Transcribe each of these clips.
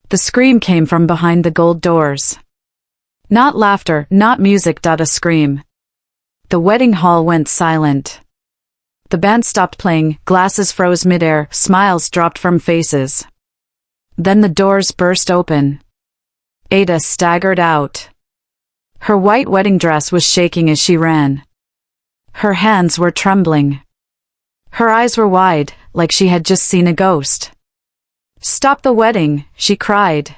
The scream came from behind the gold doors. Not laughter, not music, a scream. The wedding hall went silent. The band stopped playing, glasses froze midair, smiles dropped from faces. Then the doors burst open. Ada staggered out. Her white wedding dress was shaking as she ran. Her hands were trembling. Her eyes were wide, like she had just seen a ghost. "Stop the wedding," she cried.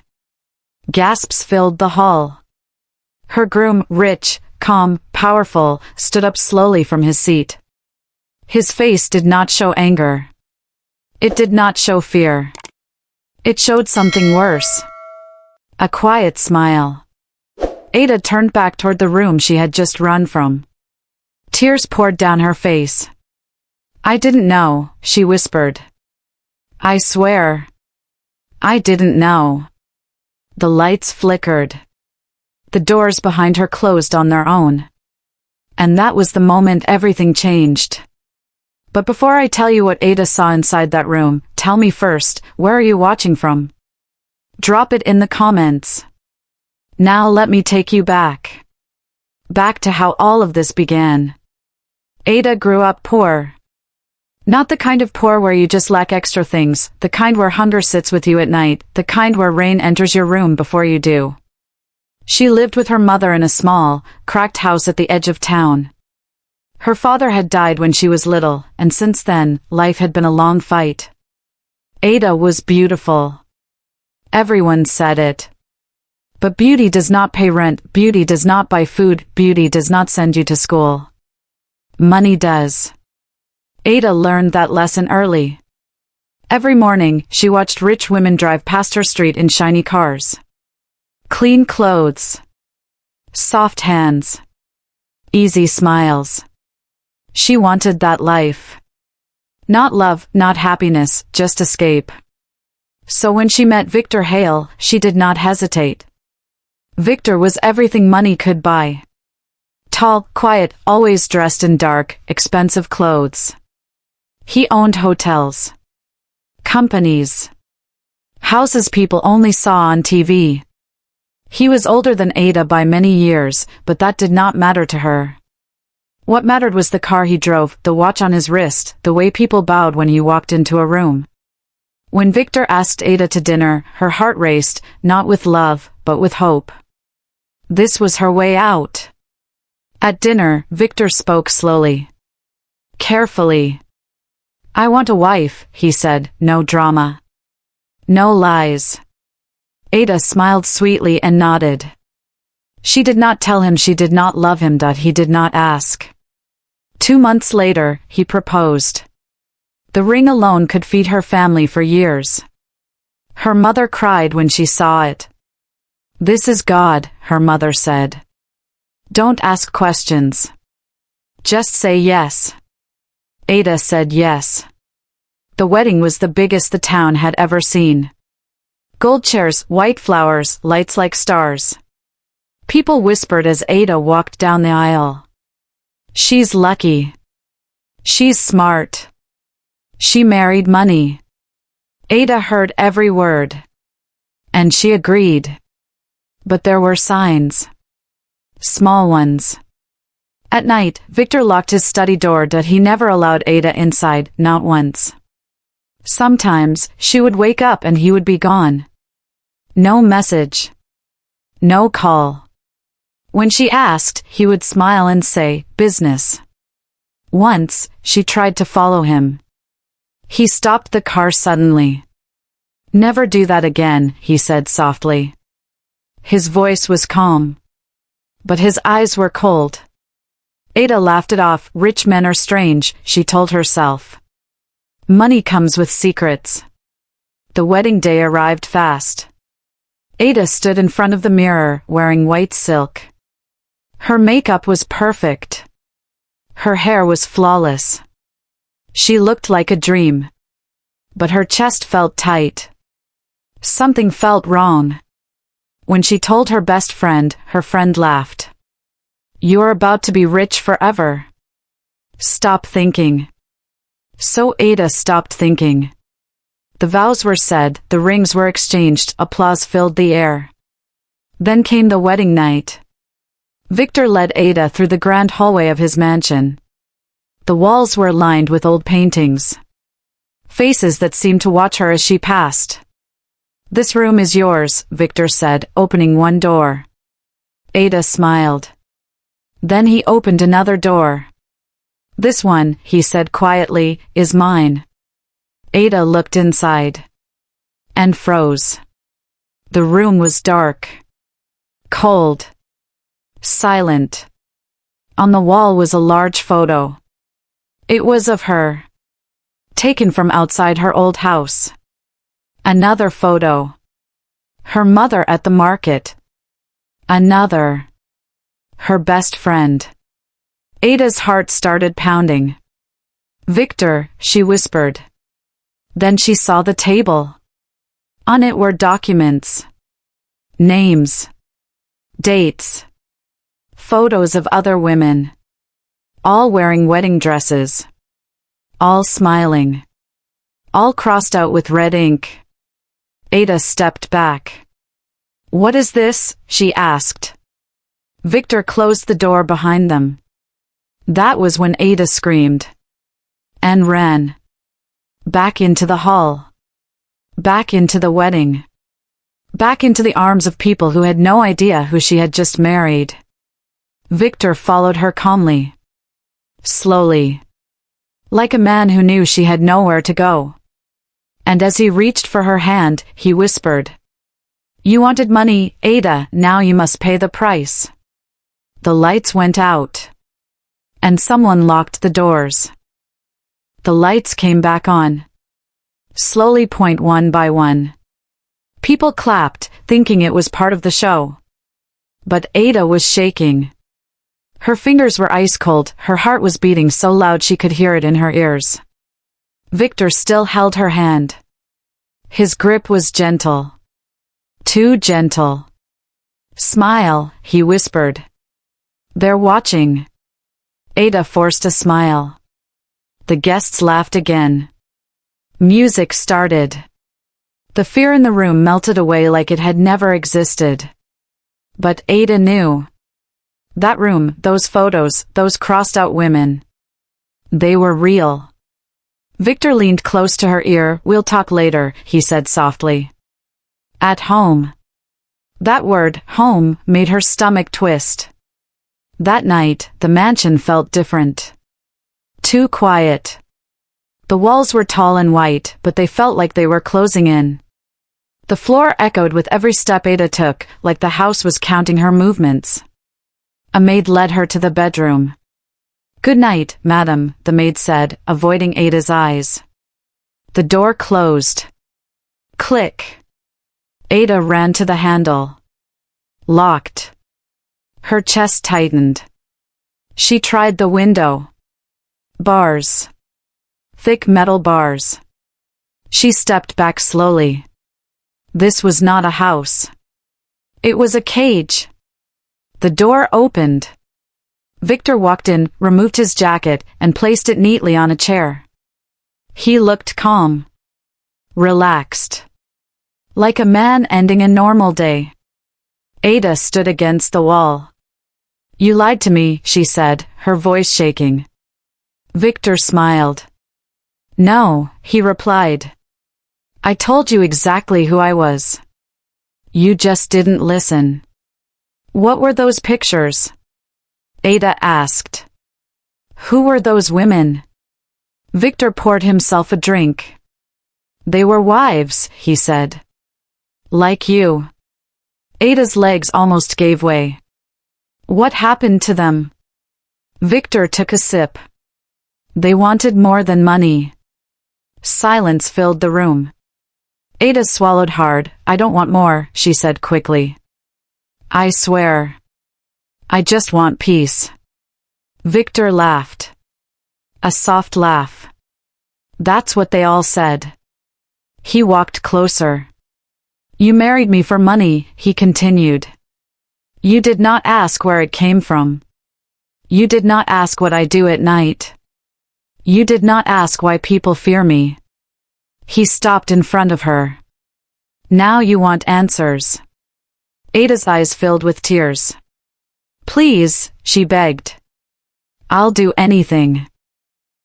Gasps filled the hall. Her groom, rich, calm, powerful, stood up slowly from his seat. His face did not show anger. It did not show fear. It showed something worse. A quiet smile. Ada turned back toward the room she had just run from. Tears poured down her face. "I didn't know," she whispered. "I swear. I didn't know." The lights flickered. The doors behind her closed on their own. And that was the moment everything changed. But before I tell you what Ada saw inside that room, tell me first, where are you watching from? Drop it in the comments. Now let me take you back. Back to how all of this began. Ada grew up poor. Not the kind of poor where you just lack extra things, the kind where hunger sits with you at night, the kind where rain enters your room before you do. She lived with her mother in a small, cracked house at the edge of town. Her father had died when she was little, and since then, life had been a long fight. Ada was beautiful. Everyone said it. But beauty does not pay rent, beauty does not buy food, beauty does not send you to school. Money does. Ada learned that lesson early. Every morning, she watched rich women drive past her street in shiny cars. Clean clothes. Soft hands. Easy smiles. She wanted that life. Not love, not happiness, just escape. So when she met Victor Hale, she did not hesitate. Victor was everything money could buy. Tall, quiet, always dressed in dark, expensive clothes. He owned hotels. Companies. Houses people only saw on TV. He was older than Ada by many years, but that did not matter to her. What mattered was the car he drove, the watch on his wrist, the way people bowed when he walked into a room. When Victor asked Ada to dinner, her heart raced, not with love, but with hope. This was her way out. At dinner, Victor spoke slowly. Carefully. "I want a wife," he said, "no drama. No lies." Ada smiled sweetly and nodded. She did not tell him she did not love him. He did not ask. 2 months later, he proposed. The ring alone could feed her family for years. Her mother cried when she saw it. "This is God," her mother said. "Don't ask questions. Just say yes." Ada said yes. The wedding was the biggest the town had ever seen. Gold chairs, white flowers, lights like stars. People whispered as Ada walked down the aisle. "She's lucky. She's smart. She married money." Ada heard every word. And she agreed. But there were signs. Small ones. At night, Victor locked his study door. He never allowed Ada inside, not once. Sometimes, she would wake up and he would be gone. No message. No call. When she asked, he would smile and say, "Business." Once, she tried to follow him. He stopped the car suddenly. "Never do that again," he said softly. His voice was calm. But his eyes were cold. Ada laughed it off. Rich men are strange, she told herself. Money comes with secrets. The wedding day arrived fast. Ada stood in front of the mirror, wearing white silk. Her makeup was perfect. Her hair was flawless. She looked like a dream. But her chest felt tight. Something felt wrong. When she told her best friend, her friend laughed. "You're about to be rich forever. Stop thinking." So Ada stopped thinking. The vows were said, the rings were exchanged, applause filled the air. Then came the wedding night. Victor led Ada through the grand hallway of his mansion. The walls were lined with old paintings. Faces that seemed to watch her as she passed. "This room is yours," Victor said, opening one door. Ada smiled. Then he opened another door. "This one," he said quietly, "is mine." Ada looked inside. And froze. The room was dark. Cold. Silent. On the wall was a large photo. It was of her. Taken from outside her old house. Another photo. Her mother at the market. Another. Her best friend. Ada's heart started pounding. "Victor," she whispered. Then she saw the table. On it were documents. Names. Dates. Photos of other women. All wearing wedding dresses. All smiling. All crossed out with red ink. Ada stepped back. "What is this?" she asked. Victor closed the door behind them. That was when Ada screamed. And ran. Back into the hall. Back into the wedding. Back into the arms of people who had no idea who she had just married. Victor followed her calmly. Slowly. Like a man who knew she had nowhere to go. And as he reached for her hand, he whispered, "You wanted money, Ada, now you must pay the price." The lights went out. And someone locked the doors. The lights came back on. Slowly, point one by one. People clapped, thinking it was part of the show. But Ada was shaking. Her fingers were ice cold, her heart was beating so loud she could hear it in her ears. Victor still held her hand. His grip was gentle. Too gentle. "Smile," he whispered. "They're watching." Ada forced a smile. The guests laughed again. Music started. The fear in the room melted away like it had never existed. But Ada knew. That room, those photos, those crossed-out women. They were real. Victor leaned close to her ear. "We'll talk later," he said softly. At home. That word, home, made her stomach twist. That night, the mansion felt different. Too quiet. The walls were tall and white, but they felt like they were closing in. The floor echoed with every step Ada took, like the house was counting her movements. A maid led her to the bedroom. "Good night, madam," the maid said, avoiding Ada's eyes. The door closed. Click. Ada ran to the handle. Locked. Her chest tightened. She tried the window. Bars. Thick metal bars. She stepped back slowly. This was not a house. It was a cage. The door opened. Victor walked in, removed his jacket, and placed it neatly on a chair. He looked calm. Relaxed. Like a man ending a normal day. Ada stood against the wall. "You lied to me," she said, her voice shaking. Victor smiled. "No," he replied. "I told you exactly who I was. You just didn't listen." "What were those pictures?" Ada asked. "Who were those women?" Victor poured himself a drink. "They were wives," he said. "Like you." Ada's legs almost gave way. "What happened to them?" Victor took a sip. "They wanted more than money." Silence filled the room. Ada swallowed hard. "I don't want more," she said quickly. "I swear. I just want peace." Victor laughed. A soft laugh. That's what they all said. He walked closer. "You married me for money," he continued. "You did not ask where it came from. You did not ask what I do at night. You did not ask why people fear me. He stopped in front of her. Now you want answers. Ada's eyes filled with tears. Please, she begged. I'll do anything.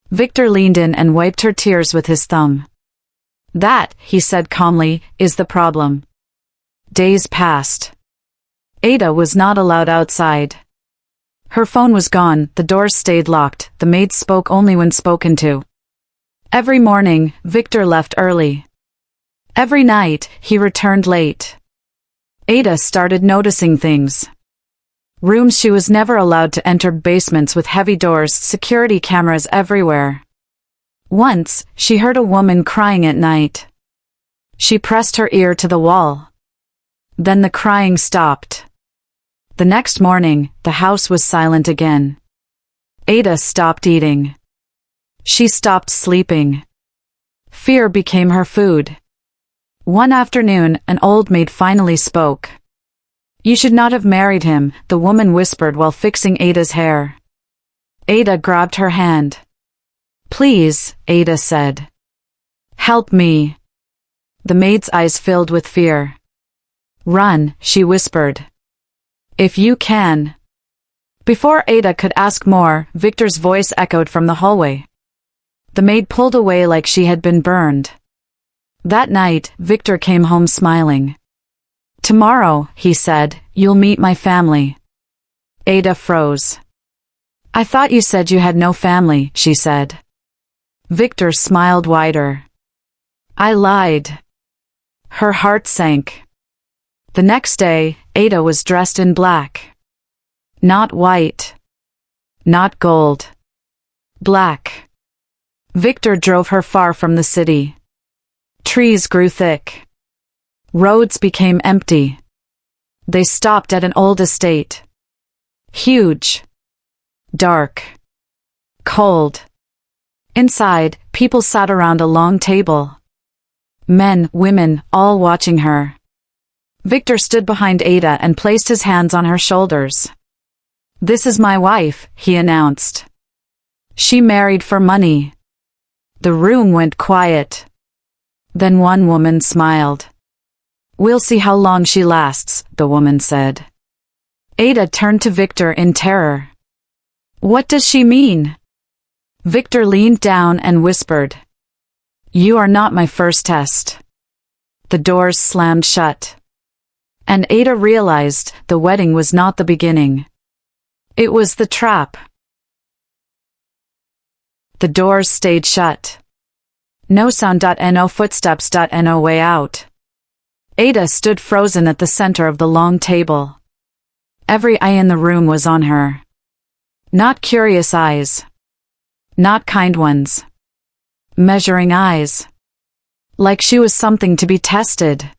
Victor leaned in and wiped her tears with his thumb. That, he said calmly, is the problem. Days passed. Ada was not allowed outside. Her phone was gone, the doors stayed locked, the maids spoke only when spoken to. Every morning, Victor left early. Every night, he returned late. Ada started noticing things. Rooms she was never allowed to enter, basements with heavy doors, security cameras everywhere. Once, she heard a woman crying at night. She pressed her ear to the wall. Then the crying stopped. The next morning, the house was silent again. Ada stopped eating. She stopped sleeping. Fear became her food. One afternoon, an old maid finally spoke. You should not have married him, the woman whispered while fixing Ada's hair. Ada grabbed her hand. Please, Ada said. Help me. The maid's eyes filled with fear. Run, she whispered. If you can. Before Ada could ask more, Victor's voice echoed from the hallway. The maid pulled away like she had been burned. That night, Victor came home smiling. Tomorrow, he said, you'll meet my family. Ada froze. I thought you said you had no family, she said. Victor smiled wider. I lied. Her heart sank. The next day, Ada was dressed in black. Not white. Not gold. Black. Victor drove her far from the city. Trees grew thick. Roads became empty. They stopped at an old estate. Huge. Dark. Cold. Inside, people sat around a long table. Men, women, all watching her. Victor stood behind Ada and placed his hands on her shoulders. This is my wife, he announced. She married for money. The room went quiet. Then one woman smiled. We'll see how long she lasts, the woman said. Ada turned to Victor in terror. What does she mean? Victor leaned down and whispered. You are not my first test. The doors slammed shut. And Ada realized the wedding was not the beginning. It was the trap. The doors stayed shut. No sound. No footsteps. No way out. Ada stood frozen at the center of the long table. Every eye in the room was on her. Not curious eyes. Not kind ones. Measuring eyes. Like she was something to be tested.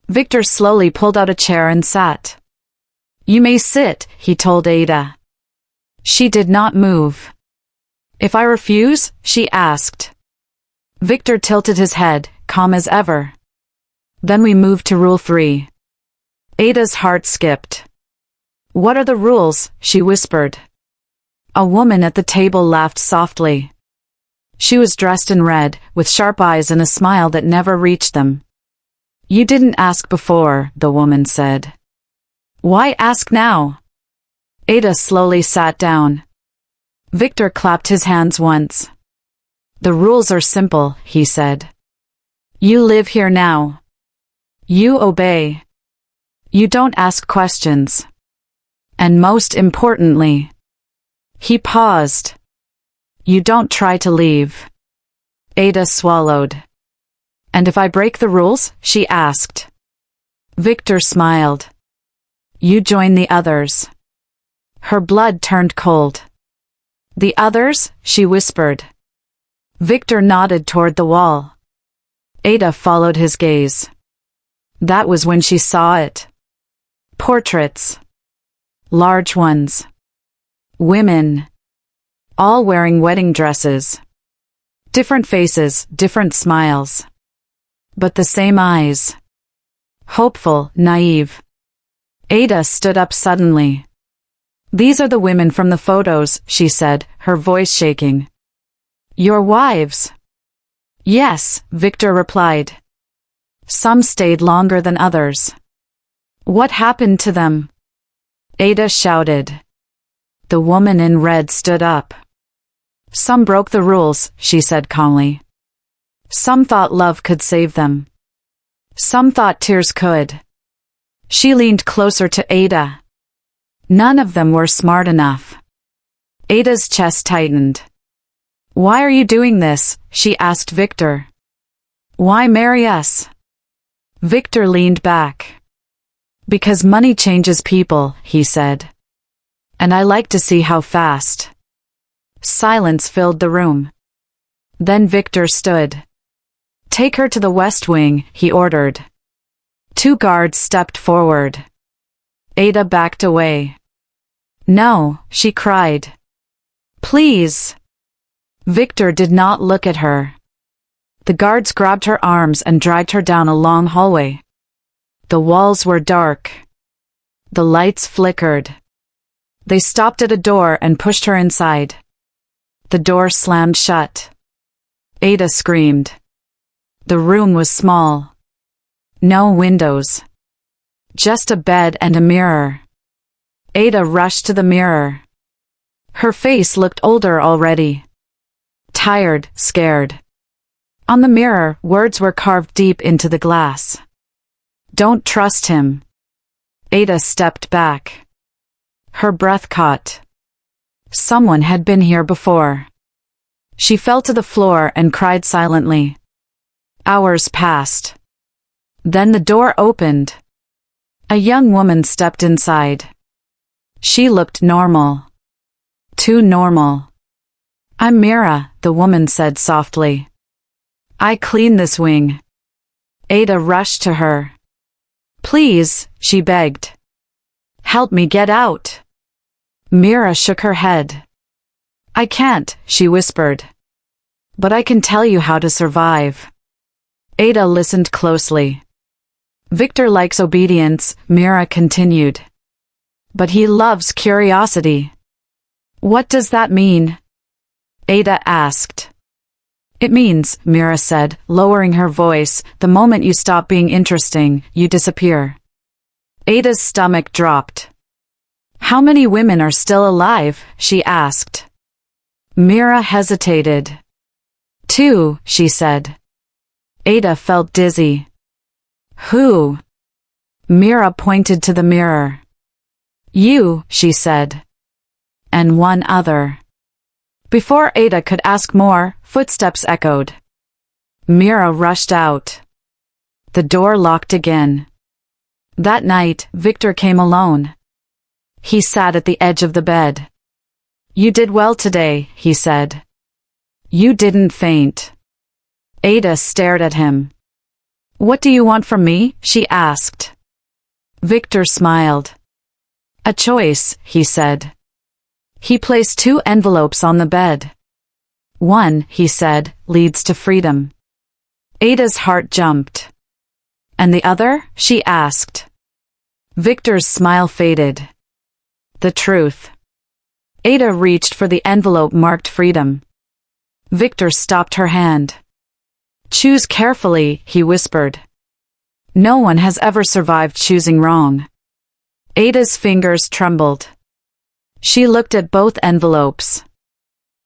Victor slowly pulled out a chair and sat. You may sit, he told Ada. She did not move. If I refuse? She asked. Victor tilted his head, calm as ever. Then we moved to Rule 3. Ada's heart skipped. What are the rules? She whispered. A woman at the table laughed softly. She was dressed in red, with sharp eyes and a smile that never reached them. You didn't ask before, the woman said. Why ask now? Ada slowly sat down. Victor clapped his hands once. The rules are simple, he said. You live here now. You obey. You don't ask questions. And most importantly, he paused. You don't try to leave. Ada swallowed. And if I break the rules? She asked. Victor smiled. You join the others. Her blood turned cold. The others? She whispered. Victor nodded toward the wall. Ada followed his gaze. That was when she saw it. Portraits. Large ones. Women. All wearing wedding dresses. Different faces, different smiles. But the same eyes. Hopeful, naive. Ada stood up suddenly. These are the women from the photos, she said, her voice shaking. Your wives. Yes, Victor replied. Some stayed longer than others. What happened to them? Ada shouted. The woman in red stood up. Some broke the rules, she said calmly. Some thought love could save them. Some thought tears could. She leaned closer to Ada. None of them were smart enough. Ada's chest tightened. Why are you doing this? She asked Victor. Why marry us? Victor leaned back. Because money changes people, he said. And I like to see how fast. Silence filled the room. Then Victor stood. Take her to the West Wing, he ordered. 2 guards stepped forward. Ada backed away. No, she cried. Please. Victor did not look at her. The guards grabbed her arms and dragged her down a long hallway. The walls were dark. The lights flickered. They stopped at a door and pushed her inside. The door slammed shut. Ada screamed. The room was small. No windows. Just a bed and a mirror. Ada rushed to the mirror. Her face looked older already. Tired, scared. On the mirror, words were carved deep into the glass. Don't trust him. Ada stepped back. Her breath caught. Someone had been here before. She fell to the floor and cried silently. Hours passed. Then the door opened. A young woman stepped inside. She looked normal. Too normal. I'm Mira, the woman said softly. I clean this wing. Ada rushed to her. Please, she begged. Help me get out. Mira shook her head. I can't, she whispered. But I can tell you how to survive. Ada listened closely. Victor likes obedience, Mira continued. But he loves curiosity. What does that mean? Ada asked. It means, Mira said, lowering her voice, the moment you stop being interesting, you disappear. Ada's stomach dropped. How many women are still alive? She asked. Mira hesitated. 2, she said. Ada felt dizzy. Who? Mira pointed to the mirror. You, she said. And one other. Before Ada could ask more, footsteps echoed. Mira rushed out. The door locked again. That night, Victor came alone. He sat at the edge of the bed. You did well today, he said. You didn't faint. Ada stared at him. What do you want from me? She asked. Victor smiled. A choice, he said. He placed 2 envelopes on the bed. One, he said, leads to freedom. Ada's heart jumped. And the other? She asked. Victor's smile faded. The truth. Ada reached for the envelope marked freedom. Victor stopped her hand. Choose carefully, he whispered. No one has ever survived choosing wrong. Ada's fingers trembled. She looked at both envelopes.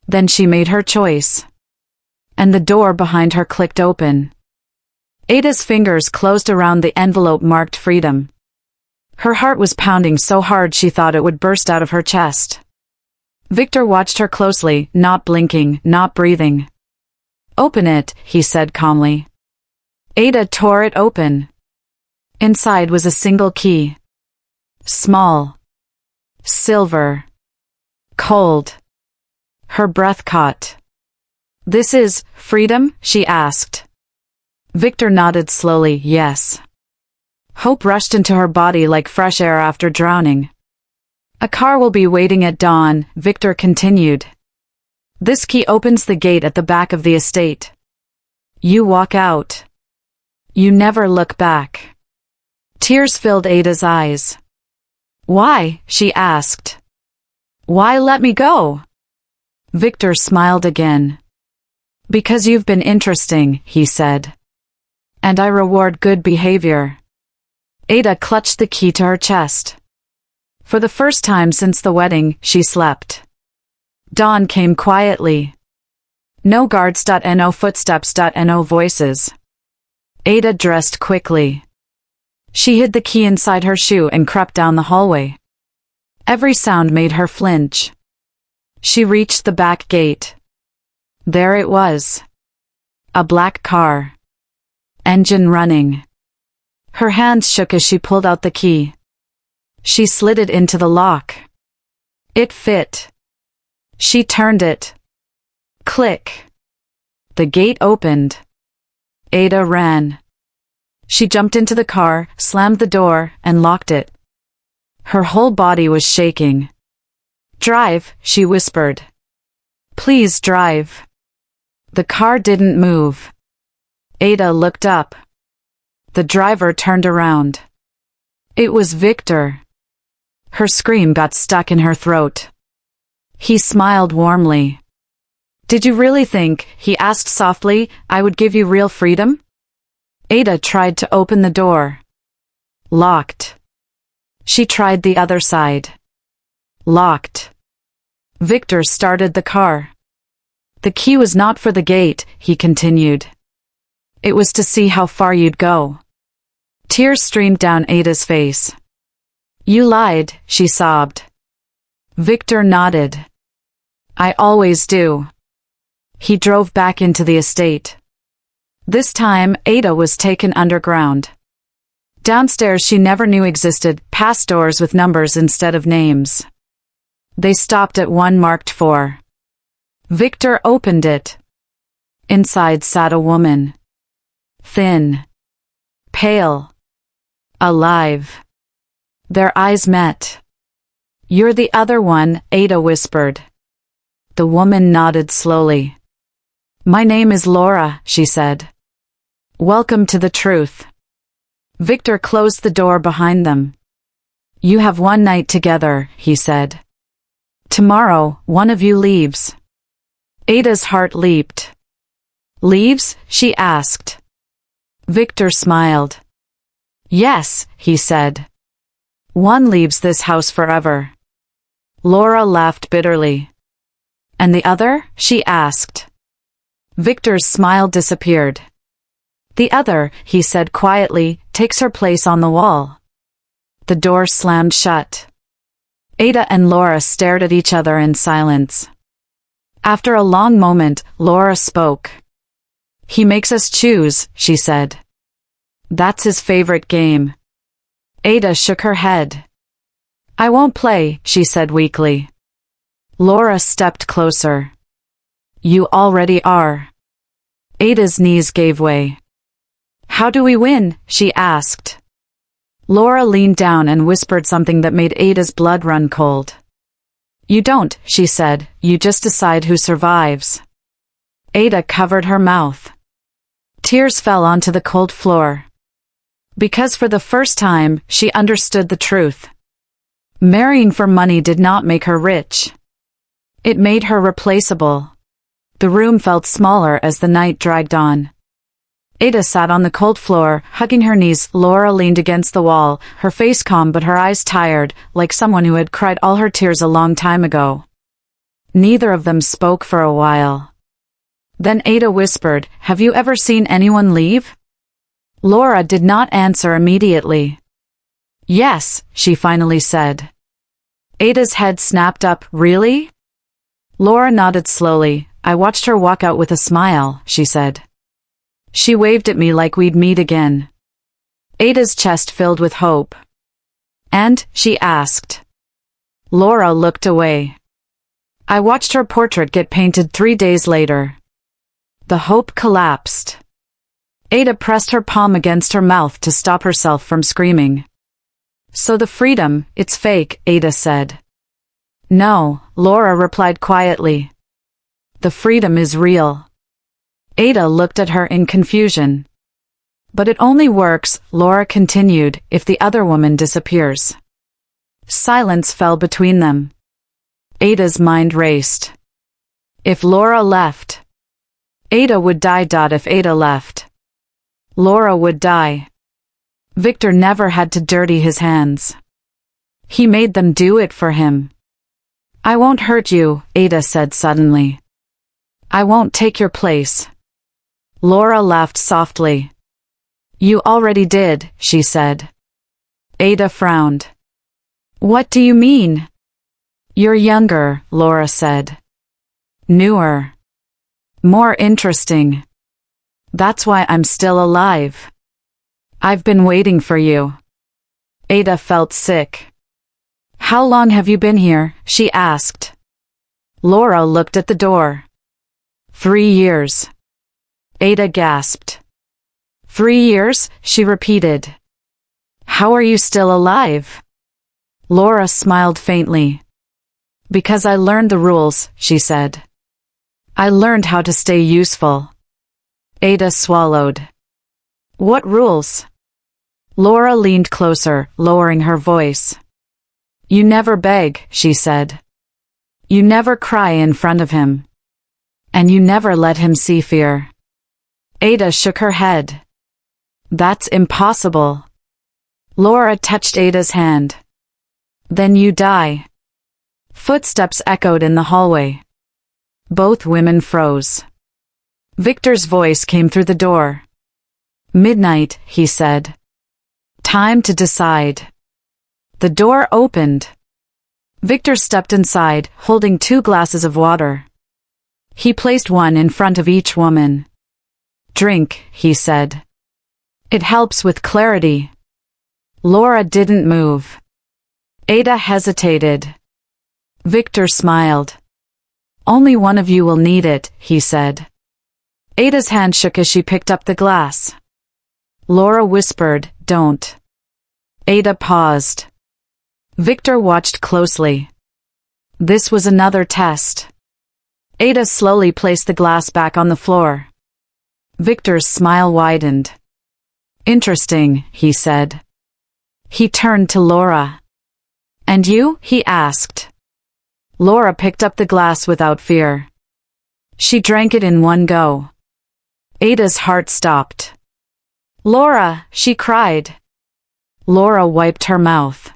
Then she made her choice. And the door behind her clicked open. Ada's fingers closed around the envelope marked freedom. Her heart was pounding so hard she thought it would burst out of her chest. Victor watched her closely, not blinking, not breathing. Open it, he said calmly. Ada tore it open. Inside was a single key. Small. Silver. Cold. Her breath caught. This is freedom? She asked. Victor nodded slowly, yes. Hope rushed into her body like fresh air after drowning. A car will be waiting at dawn, Victor continued. This key opens the gate at the back of the estate. You walk out. You never look back. Tears filled Ada's eyes. Why? She asked. Why let me go? Victor smiled again. Because you've been interesting, he said. And I reward good behavior. Ada clutched the key to her chest. For the first time since the wedding, she slept. Dawn came quietly. No guards. No footsteps. No voices. Ada dressed quickly. She hid the key inside her shoe and crept down the hallway. Every sound made her flinch. She reached the back gate. There it was. A black car. Engine running. Her hands shook as she pulled out the key. She slid it into the lock. It fit. She turned it. Click. The gate opened. Ada ran. She jumped into the car, slammed the door, and locked it. Her whole body was shaking. Drive, she whispered. Please drive. The car didn't move. Ada looked up. The driver turned around. It was Victor. Her scream got stuck in her throat. He smiled warmly. Did you really think, he asked softly, I would give you real freedom? Ada tried to open the door. Locked. She tried the other side. Locked. Victor started the car. The key was not for the gate, he continued. It was to see how far you'd go. Tears streamed down Ada's face. You lied, she sobbed. Victor nodded. I always do. He drove back into the estate. This time, Ada was taken underground. Downstairs she never knew existed, past doors with numbers instead of names. They stopped at one marked 4. Victor opened it. Inside sat a woman. Thin. Pale. Alive. Their eyes met. You're the other one, Ada whispered. The woman nodded slowly. My name is Laura, she said. Welcome to the truth. Victor closed the door behind them. You have one night together, he said. Tomorrow, one of you leaves. Ada's heart leaped. Leaves? She asked. Victor smiled. Yes, he said. One leaves this house forever. Laura laughed bitterly. And the other? She asked. Victor's smile disappeared. The other, he said quietly, takes her place on the wall. The door slammed shut. Ada and Laura stared at each other in silence. After a long moment, Laura spoke. He makes us choose, she said. That's his favorite game. Ada shook her head. I won't play, she said weakly. Laura stepped closer. You already are. Ada's knees gave way. How do we win? She asked. Laura leaned down and whispered something that made Ada's blood run cold. You don't, she said, you just decide who survives. Ada covered her mouth. Tears fell onto the cold floor. Because for the first time, she understood the truth. Marrying for money did not make her rich. It made her replaceable. The room felt smaller as the night dragged on. Ada sat on the cold floor, hugging her knees. Laura leaned against the wall, her face calm but her eyes tired, like someone who had cried all her tears a long time ago. Neither of them spoke for a while. Then Ada whispered, Have you ever seen anyone leave? Laura did not answer immediately. Yes, she finally said. Ada's head snapped up. Really? Laura nodded slowly. I watched her walk out with a smile, she said. She waved at me like we'd meet again. Ada's chest filled with hope. And? She asked. Laura looked away. I watched her portrait get painted 3 days later. The hope collapsed. Ada pressed her palm against her mouth to stop herself from screaming. So the freedom, it's fake, Ada said. No, Laura replied quietly. The freedom is real. Ada looked at her in confusion. But it only works, Laura continued, if the other woman disappears. Silence fell between them. Ada's mind raced. If Laura left, Ada would die. If Ada left, Laura would die. Victor never had to dirty his hands. He made them do it for him. I won't hurt you, Ada said suddenly. I won't take your place. Laura laughed softly. You already did, she said. Ada frowned. What do you mean? You're younger, Laura said. Newer. More interesting. That's why I'm still alive. I've been waiting for you. Ada felt sick. How long have you been here? She asked. Laura looked at the door. 3 years. Ada gasped. 3 years, she repeated. How are you still alive? Laura smiled faintly. Because I learned the rules, she said. I learned how to stay useful. Ada swallowed. What rules? Laura leaned closer, lowering her voice. You never beg, she said. You never cry in front of him. And you never let him see fear. Ada shook her head. That's impossible. Laura touched Ada's hand. Then you die. Footsteps echoed in the hallway. Both women froze. Victor's voice came through the door. Midnight, he said. Time to decide. The door opened. Victor stepped inside, holding 2 glasses of water. He placed one in front of each woman. Drink, he said. It helps with clarity. Laura didn't move. Ada hesitated. Victor smiled. Only one of you will need it, he said. Ada's hand shook as she picked up the glass. Laura whispered, Don't. Ada paused. Victor watched closely. This was another test. Ada slowly placed the glass back on the floor. Victor's smile widened. Interesting, he said. He turned to Laura. And you? He asked. Laura picked up the glass without fear. She drank it in one go. Ada's heart stopped. Laura, she cried. Laura wiped her mouth.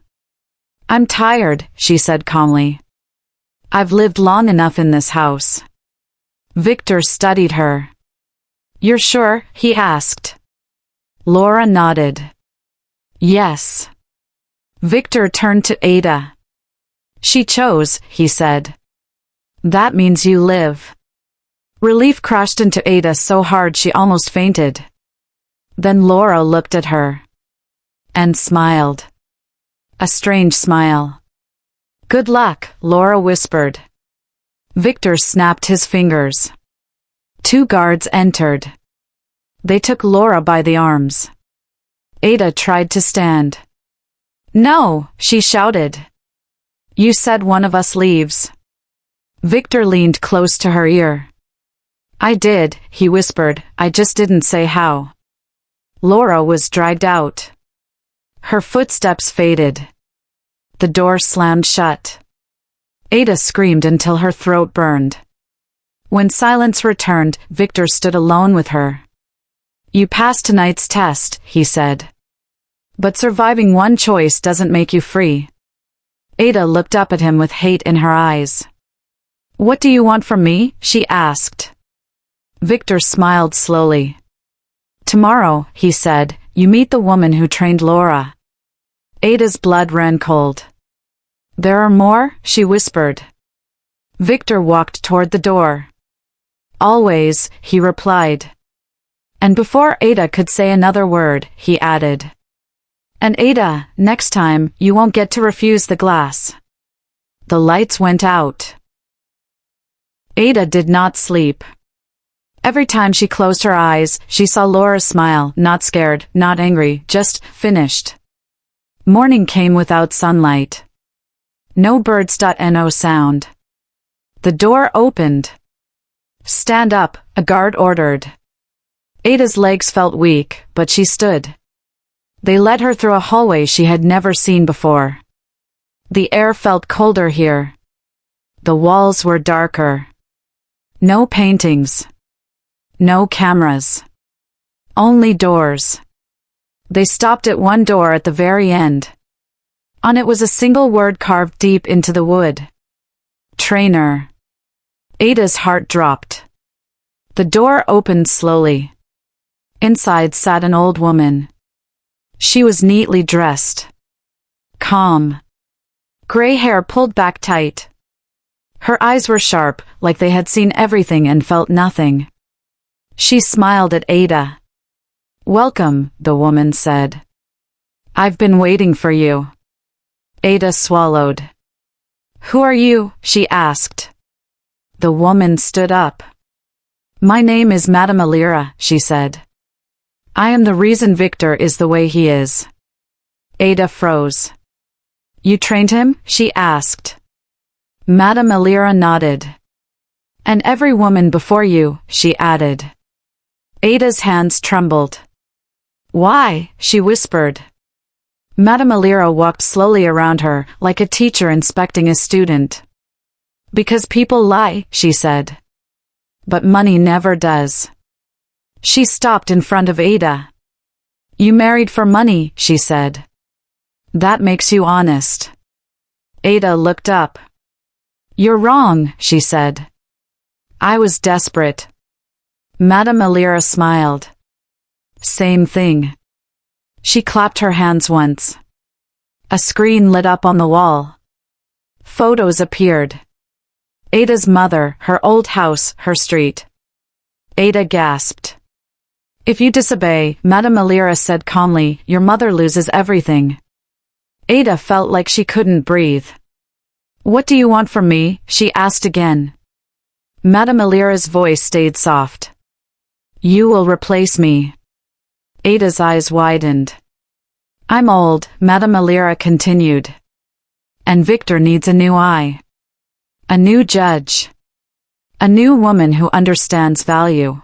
I'm tired, she said calmly. I've lived long enough in this house. Victor studied her. You're sure? He asked. Laura nodded. Yes. Victor turned to Ada. She chose, he said. That means you live. Relief crashed into Ada so hard she almost fainted. Then Laura looked at her. And smiled. A strange smile. Good luck, Laura whispered. Victor snapped his fingers. 2 guards entered. They took Laura by the arms. Ada tried to stand. No, she shouted. You said one of us leaves. Victor leaned close to her ear. I did, he whispered, I just didn't say how. Laura was dragged out. Her footsteps faded. The door slammed shut. Ada screamed until her throat burned. When silence returned, Victor stood alone with her. You passed tonight's test, he said. But surviving one choice doesn't make you free. Ada looked up at him with hate in her eyes. What do you want from me? She asked. Victor smiled slowly. Tomorrow, he said, you meet the woman who trained Laura. Ada's blood ran cold. There are more? She whispered. Victor walked toward the door. Always, he replied. And before Ada could say another word, he added. And Ada, next time, you won't get to refuse the glass. The lights went out. Ada did not sleep. Every time she closed her eyes, she saw Laura's smile, not scared, not angry, just finished. Morning came without sunlight. No birds.no sound. The door opened. Stand up, a guard ordered. Ada's legs felt weak, but she stood. They led her through a hallway she had never seen before. The air felt colder here. The walls were darker. No paintings. No cameras. Only doors. They stopped at one door at the very end. On it was a single word carved deep into the wood. Trainer. Ada's heart dropped. The door opened slowly. Inside sat an old woman. She was neatly dressed. Calm. Gray hair pulled back tight. Her eyes were sharp, like they had seen everything and felt nothing. She smiled at Ada. "Welcome," the woman said. "I've been waiting for you." Ada swallowed. "Who are you?" she asked. The woman stood up. "My name is Madame Alira," she said. "I am the reason Victor is the way he is." Ada froze. "You trained him?" she asked. Madame Alira nodded. "And every woman before you," she added. Ada's hands trembled. "Why?" she whispered. Madame Alira walked slowly around her, like a teacher inspecting a student. "Because people lie," she said. "But money never does." She stopped in front of Ada. "You married for money," she said. "That makes you honest." Ada looked up. "You're wrong," she said. "I was desperate." Madame Alira smiled. "Same thing." She clapped her hands once. A screen lit up on the wall. Photos appeared. Ada's mother, her old house, her street. Ada gasped. "If you disobey," Madame Alira said calmly, "your mother loses everything." Ada felt like she couldn't breathe. "What do you want from me?" she asked again. Madame Alira's voice stayed soft. "You will replace me." Ada's eyes widened. "I'm old," Madame Alira continued. "And Victor needs a new eye. A new judge. A new woman who understands value."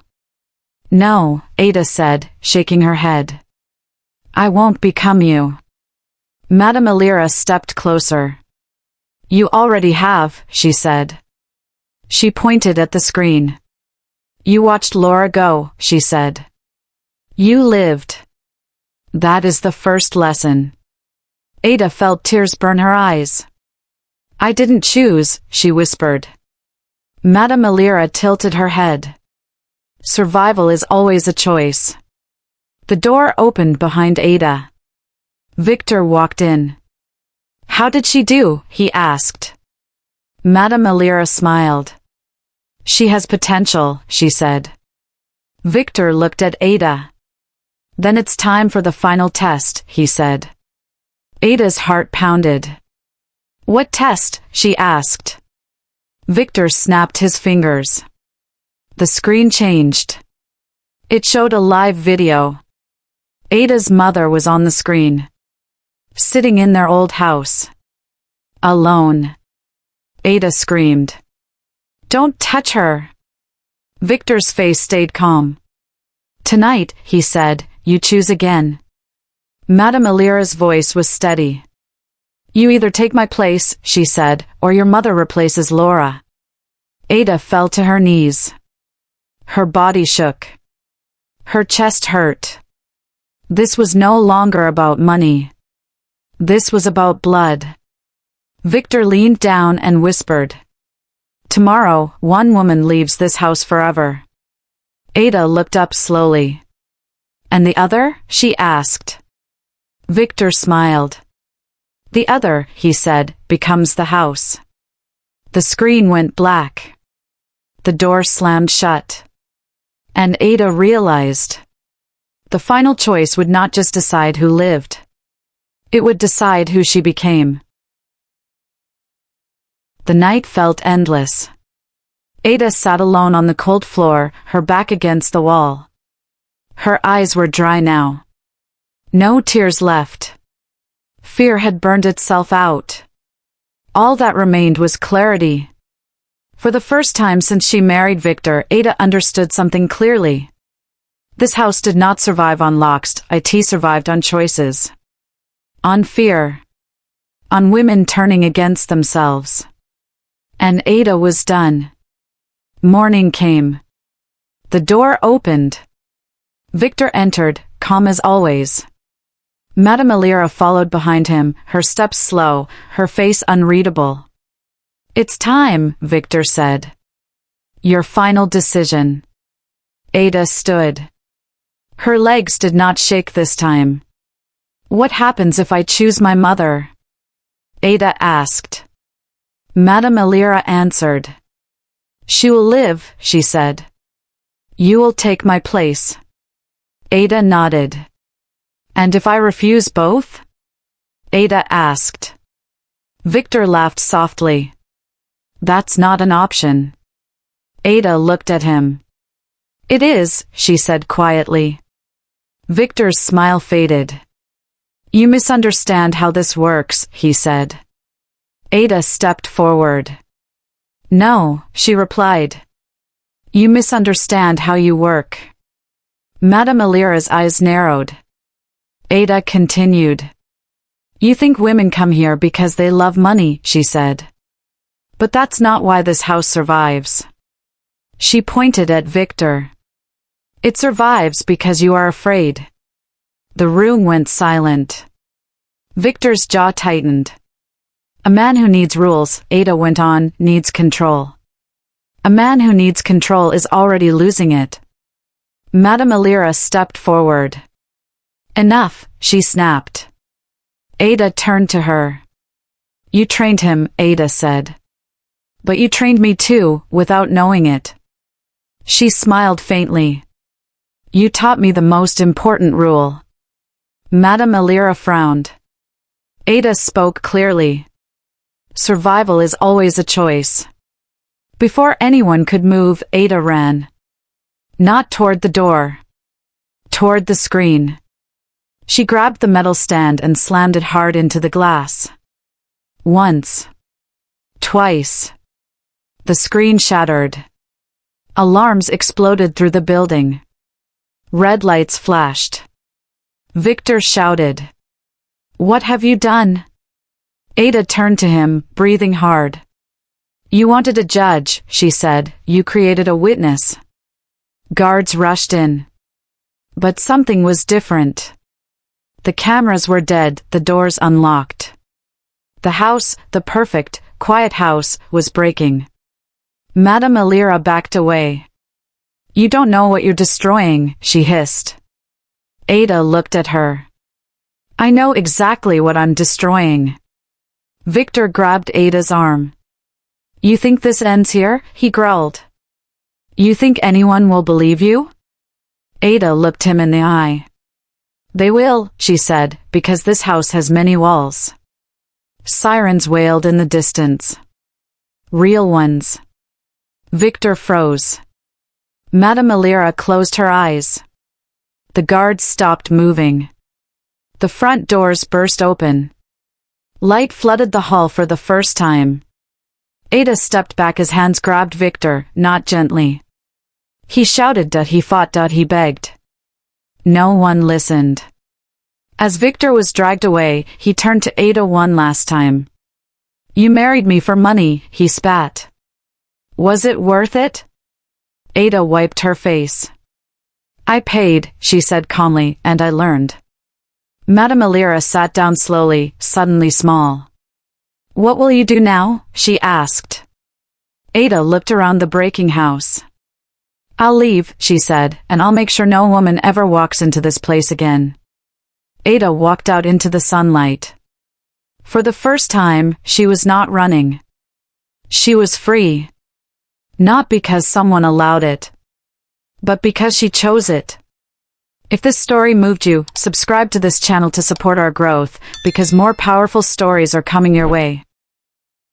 "No," Ada said, shaking her head. "I won't become you." Madame Alira stepped closer. "You already have," she said. She pointed at the screen. "You watched Laura go," she said. "You lived. That is the first lesson." Ada felt tears burn her eyes. "I didn't choose," she whispered. Madame Alira tilted her head. "Survival is always a choice." The door opened behind Ada. Victor walked in. "How did she do?" he asked. Madame Alira smiled. "She has potential," she said. Victor looked at Ada. "Then it's time for the final test," he said. Ada's heart pounded. "What test?" she asked. Victor snapped his fingers. The screen changed. It showed a live video. Ada's mother was on the screen. Sitting in their old house. Alone. Ada screamed. "Don't touch her!" Victor's face stayed calm. "Tonight," he said, "you choose again." Madame Alira's voice was steady. "You either take my place," she said, "or your mother replaces Laura." Ada fell to her knees. Her body shook. Her chest hurt. This was no longer about money. This was about blood. Victor leaned down and whispered, "Tomorrow, one woman leaves this house forever." Ada looked up slowly. "And the other?" she asked. Victor smiled. "The other," he said, "becomes the house." The screen went black. The door slammed shut. And Ada realized. The final choice would not just decide who lived. It would decide who she became. The night felt endless. Ada sat alone on the cold floor, her back against the wall. Her eyes were dry now. No tears left. Fear had burned itself out. All that remained was clarity. For the first time since she married Victor, Ada understood something clearly. This house did not survive on locks, it survived on choices. On fear. On women turning against themselves. And Ada was done. Morning came. The door opened. Victor entered, calm as always. Madame Elira followed behind him, her steps slow, her face unreadable. "It's time," Victor said. "Your final decision." Ada stood. Her legs did not shake this time. "What happens if I choose my mother?" Ada asked. Madame Elira answered. "She will live," she said. "You will take my place." Ada nodded. "And if I refuse both?" Ada asked. Victor laughed softly. "That's not an option." Ada looked at him. "It is," she said quietly. Victor's smile faded. "You misunderstand how this works," he said. Ada stepped forward. "No," she replied. "You misunderstand how you work." Madame Elira's eyes narrowed. Ada continued. "You think women come here because they love money," she said. "But that's not why this house survives." She pointed at Victor. "It survives because you are afraid." The room went silent. Victor's jaw tightened. "A man who needs rules," Ada went on, "needs control. A man who needs control is already losing it." Madame Elira stepped forward. "Enough," she snapped. Ada turned to her. "You trained him," Ada said. "But you trained me too, without knowing it." She smiled faintly. "You taught me the most important rule." Madame Elira frowned. Ada spoke clearly. "Survival is always a choice." Before anyone could move, Ada ran. Not toward the door. Toward the screen. She grabbed the metal stand and slammed it hard into the glass. Once. Twice. The screen shattered. Alarms exploded through the building. Red lights flashed. Victor shouted. "What have you done?" Ada turned to him, breathing hard. "You wanted a judge," she said. "You created a witness." Guards rushed in. But something was different. The cameras were dead, the doors unlocked. The house, the perfect, quiet house, was breaking. Madame Elira backed away. "You don't know what you're destroying," she hissed. Ada looked at her. "I know exactly what I'm destroying." Victor grabbed Ada's arm. "You think this ends here?" he growled. "You think anyone will believe you?" Ada looked him in the eye. "They will," she said, "because this house has many walls." Sirens wailed in the distance. Real ones. Victor froze. Madame Elira closed her eyes. The guards stopped moving. The front doors burst open. Light flooded the hall for the first time. Ada stepped back as hands grabbed Victor, not gently. He shouted that he fought that he begged. No one listened. As Victor was dragged away, he turned to Ada one last time. "You married me for money," he spat. "Was it worth it?" Ada wiped her face. "I paid," she said calmly, "and I learned." Madame Elira sat down slowly, suddenly small. "What will you do now?" she asked. Ada looked around the breaking house. "I'll leave," she said, "and I'll make sure no woman ever walks into this place again." Ada walked out into the sunlight. For the first time, she was not running. She was free. Not because someone allowed it, but because she chose it. If this story moved you, subscribe to this channel to support our growth, because more powerful stories are coming your way.